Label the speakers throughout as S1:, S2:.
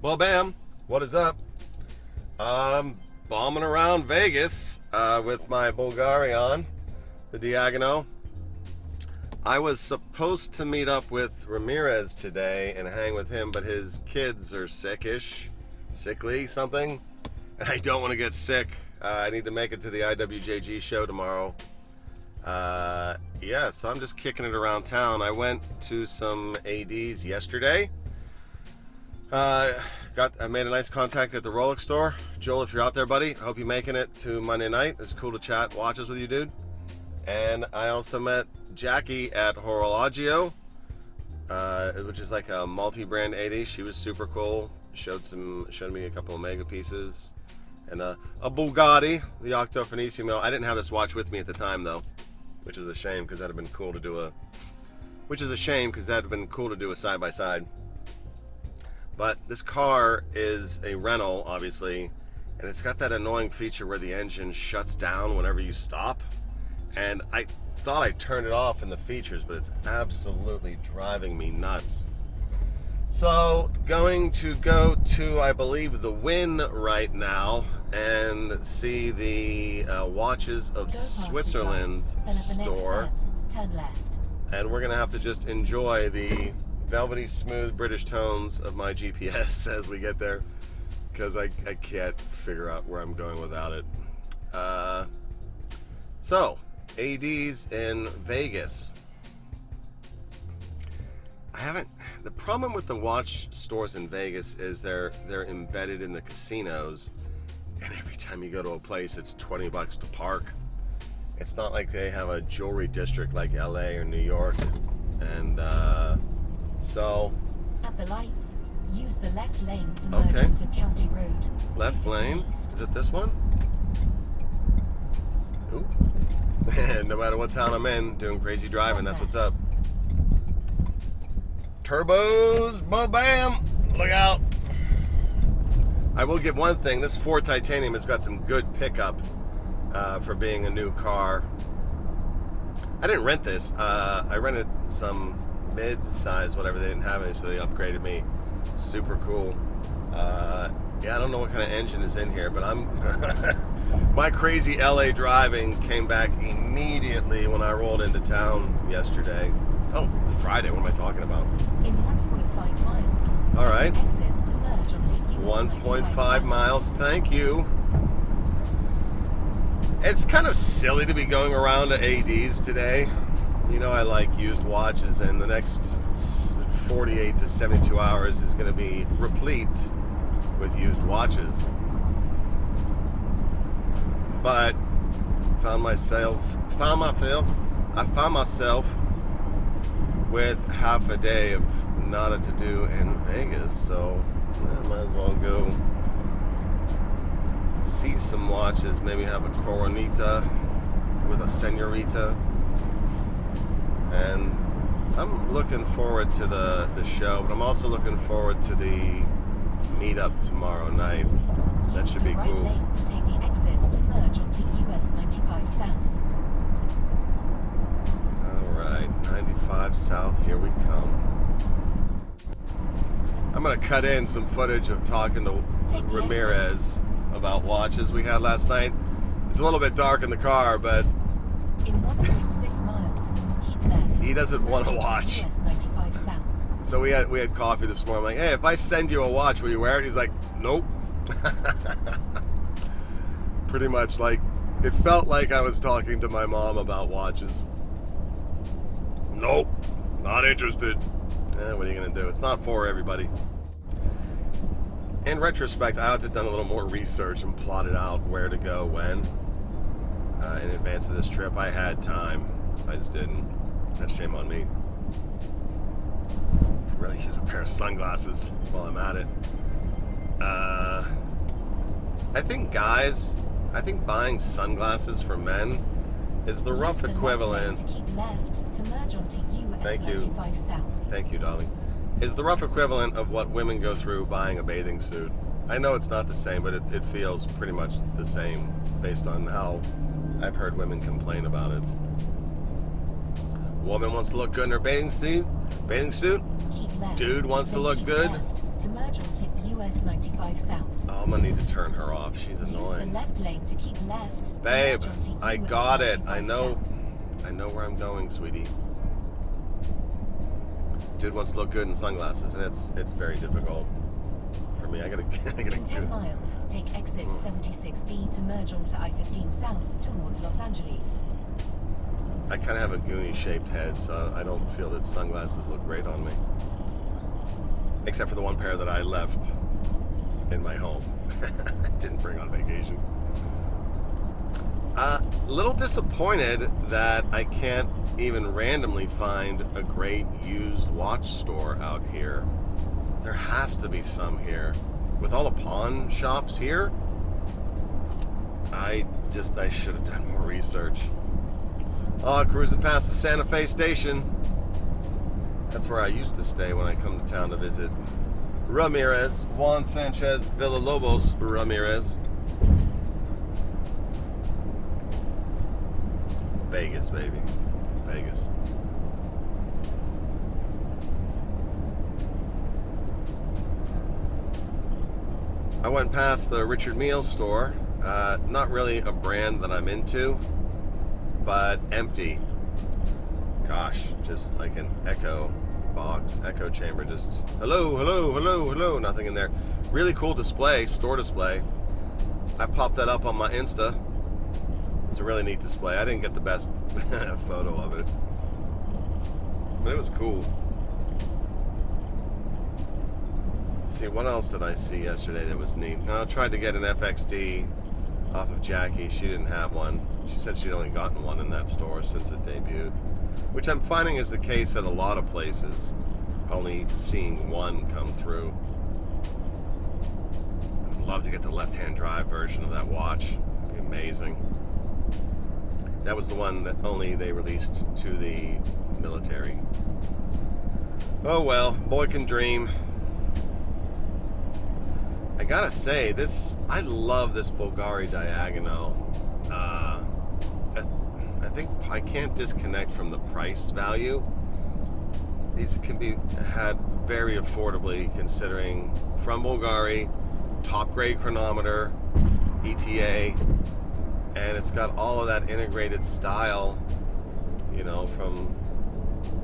S1: Well, bam. What is up? Bombing around Vegas with my Bulgarian, the Diagonal. I was supposed to meet up with Ramirez today and hang with him, but his kids are sickly, something, and I don't want to get sick. I need to make it to the IWJG show tomorrow. So I'm just kicking it around town. I went to some ADs yesterday. I made a nice contact at the Rolex store. Joel, if you're out there, buddy, I hope you're making it to Monday night. It's cool to chat watches with you, dude. And I also met Jackie at Horologio, which is like a multi-brand 80. She was super cool. Showed me a couple of mega pieces and a Bugatti, the Octo Finissimo. I didn't have this watch with me at the time though, which is a shame because that'd have been cool to do a side by side. But this car is a rental, obviously, and it's got that annoying feature where the engine shuts down whenever you stop. And I thought I turned it off in the features, but it's absolutely driving me nuts. So, going to go to, I believe, the Wynn right now and see the Watches of Switzerland store.
S2: Turn left.
S1: And we're going to have to just enjoy the velvety smooth British tones of my GPS as we get there, because I can't figure out where I'm going without it. So ADs in Vegas. The problem with the watch stores in Vegas is they're embedded in the casinos, and every time you go to a place it's $20 to park. It's not like they have a jewelry district like LA or New York. And so
S2: at the lights, use the left lane to merge onto County Road.
S1: Left lane? Is it this one? Ooh. No matter what town I'm in, doing crazy driving, that's what's up. Turbos, bam! Look out! I will give one thing, this Ford Titanium has got some good pickup for being a new car. I didn't rent this. I rented some mid-size, whatever. They didn't have any, so they upgraded me. Super cool. I don't know what kind of engine is in here, but my crazy LA driving came back immediately when I rolled into town yesterday. Oh, Friday, what am I talking about?
S2: In 1.5 miles.
S1: All right.
S2: Exit to merge onto US
S1: 1.5 miles, thank you. It's kind of silly to be going around to ADs today. You know, I like used watches, and the next 48 to 72 hours is going to be replete with used watches. But I found myself with half a day of nada to do in Vegas, so I might as well go see some watches, maybe have a Coronita with a Senorita. And I'm looking forward to the show, but I'm also looking forward to the meetup tomorrow night. That should be
S2: right
S1: cool.
S2: lane to take the exit to merge onto US 95 South.
S1: Alright, 95 South, here we come. I'm going to cut in some footage of talking to Ramirez about watches we had last night. It's a little bit dark in the car, but
S2: In 1.6 miles, keep left.
S1: he doesn't want to watch.
S2: US 95 South.
S1: So we had coffee this morning. I'm like, hey, if I send you a watch, will you wear it? He's like, nope. Pretty much like, it felt like I was talking to my mom about watches. Nope, not interested. What are you going to do? It's not for everybody. In retrospect, I ought to have done a little more research and plotted out where to go when. In advance of this trip. I had time. I just didn't. That's shame on me. Could really use a pair of sunglasses while I'm at it. I think buying sunglasses for men is the rough equivalent.
S2: Keep left to merge onto US
S1: Thank you.
S2: 95 South.
S1: Thank you, darling. Is the rough equivalent of what women go through buying a bathing suit. I know it's not the same, but it feels pretty much the same based on how I've heard women complain about it. Woman wants to look good in her bathing suit.
S2: Keep left.
S1: Dude wants to
S2: Then
S1: look
S2: keep
S1: good.
S2: left to merge onto US 95 south.
S1: Oh, I'm gonna need to turn her off. She's
S2: Use the
S1: annoying.
S2: left lane to keep left. to
S1: Babe,
S2: merge onto
S1: I
S2: US
S1: got it.
S2: 95
S1: I know
S2: south.
S1: where I'm going, sweetie. Dude wants to look good in sunglasses, and it's very difficult for me. I gotta
S2: In 10 miles, take exit 76B to merge onto I-15 south towards Los Angeles.
S1: I kind of have a Goonie-shaped head, so I don't feel that sunglasses look great on me. Except for the one pair that I left in my home. Didn't bring on vacation. Little disappointed that I can't even randomly find a great used watch store out here. There has to be some here. With all the pawn shops here, I should have done more research. Oh, cruising past the Santa Fe station. That's where I used to stay when I come to town to visit Ramirez, Juan Sanchez Villalobos Ramirez. Vegas, baby. Vegas. I went past the Richard Mille store. Not really a brand that I'm into, but empty. Gosh, just like an echo box, echo chamber, just hello, hello, hello, hello, nothing in there. Really cool display, store display. I popped that up on my Insta. It's a really neat display. I didn't get the best photo of it, but it was cool. Let's see, what else did I see yesterday that was neat? I tried to get an FXD off of Jackie. She didn't have one. She said she'd only gotten one in that store since it debuted, which I'm finding is the case at a lot of places, only seeing one come through. I'd love to get the left-hand drive version of that watch. It'd be amazing. That was the one that only they released to the military. Oh well, boy can dream. I gotta say, I love this Bulgari Diagonal. I think I can't disconnect from the price value. These can be had very affordably, considering from Bulgari, top grade chronometer, ETA, and it's got all of that integrated style, you know, from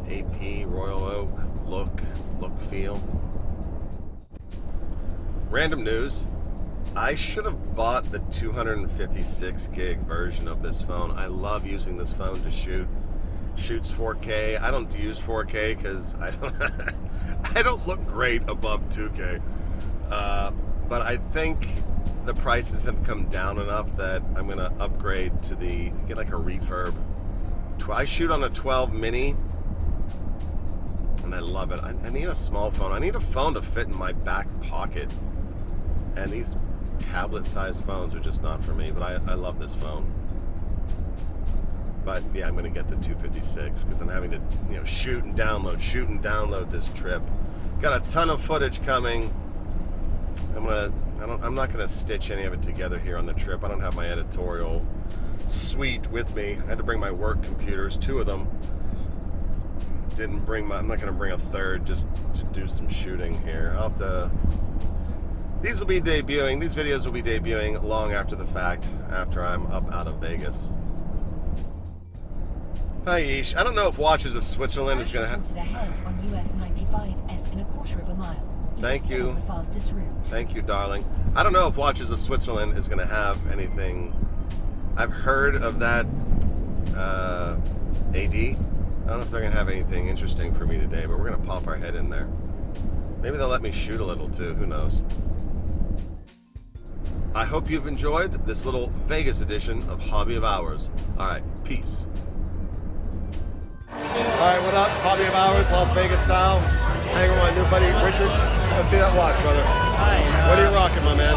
S1: AP, Royal Oak, look, feel. Random news. I should have bought the 256 gig version of this phone. I love using this phone to shoot. Shoots 4K. I don't use 4K because I don't look great above 2K. But I think the prices have come down enough that I'm gonna upgrade to get like a refurb. I shoot on a 12 mini, and I love it. I need a small phone. I need a phone to fit in my back pocket. And these tablet-sized phones are just not for me, but I love this phone. But yeah, I'm going to get the 256 because I'm having to, shoot and download this trip. Got a ton of footage coming. I'm not going to stitch any of it together here on the trip. I don't have my editorial suite with me. I had to bring my work computers, 2 of them. I'm not going to bring a third just to do some shooting here. I'll have to. These videos will be debuting long after the fact, after I'm up out of Vegas. Hi, Ish. I don't know if Watches of Switzerland is going to have.
S2: Ahead on US 95S in a quarter of a mile.
S1: Thank you.
S2: The fastest route.
S1: Thank you, darling. I don't know if Watches of Switzerland is going to have anything. I've heard of that AD. I don't know if they're going to have anything interesting for me today, but we're going to pop our head in there. Maybe they'll let me shoot a little too. Who knows? I hope you've enjoyed this little Vegas edition of Hobby of Hours. All right, peace. All right, what up? Hobby of Hours, Las Vegas style. Hanging with my new buddy Richard. Let's see that watch, brother.
S3: Hi.
S1: What are you rocking, my man?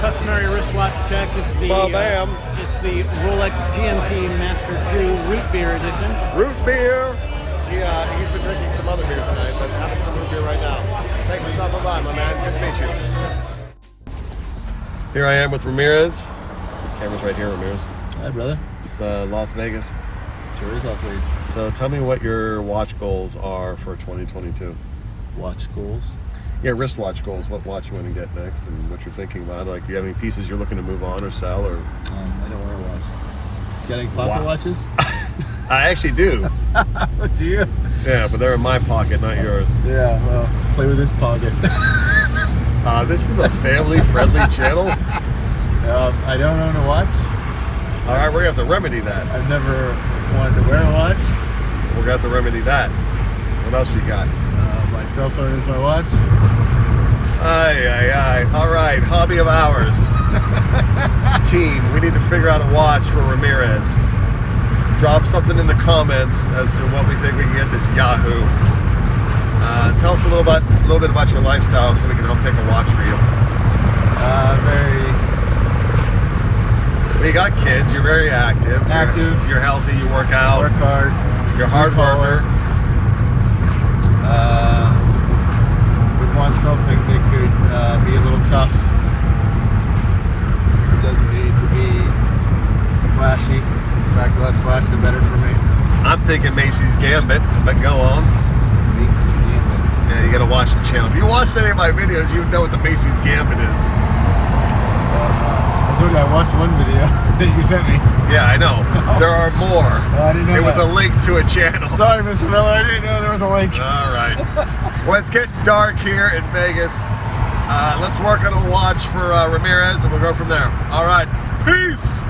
S3: Customary wristwatch check. It's the
S1: bam.
S3: It's the Rolex GMT Master 2 Root Beer Edition.
S1: Root beer. He's been drinking some other beer tonight, but having some root beer right now. Thanks for stopping by, my man. Good to meet you. Here I am with Ramirez. The camera's right here, Ramirez.
S3: Hi, brother.
S1: It's Las Vegas.
S3: Sure is Las Vegas.
S1: So tell me what your watch goals are for 2022.
S3: Watch goals.
S1: Yeah, wristwatch goals. What watch you want to get next, and what you're thinking about? Like, do you have any pieces you're looking to move on or sell, or?
S4: I don't wear a watch. You got any pocket watches?
S1: I actually do.
S4: Do you?
S1: Yeah, but they're in my pocket, not yours.
S4: Yeah, well, play with this pocket.
S1: This is a family-friendly channel.
S4: I don't own a watch.
S1: All right, we're gonna have to remedy that.
S4: I've never wanted to wear a watch.
S1: We're gonna have to remedy that. What else you got?
S4: My cell phone is my watch.
S1: Aye. All right, hobby of ours. Team, we need to figure out a watch for Ramirez. Drop something in the comments as to what we think we can get this Yahoo. Tell us a little bit about your lifestyle so we can help pick a watch for you. You got kids, you're very active. You're healthy, you work out.
S4: Work hard.
S1: You're a hard worker.
S4: Would want something that could be a little tough. It doesn't need to be flashy. In fact, the less flash, the better for me.
S1: I'm thinking Macy's Gambit, but go on.
S4: Macy's Gambit.
S1: Yeah, you gotta watch the channel. If you watched any of my videos, you would know what the Macy's Gambit is.
S4: I told you I watched one video that you sent me.
S1: Yeah, I know. There are more.
S4: I didn't know
S1: it was
S4: that.
S1: a link to a channel.
S4: Sorry, Mr. Miller, I didn't know there was a link.
S1: All right. Well, it's getting dark here in Vegas. Let's work on a watch for Ramirez, and we'll go from there. All right. Peace.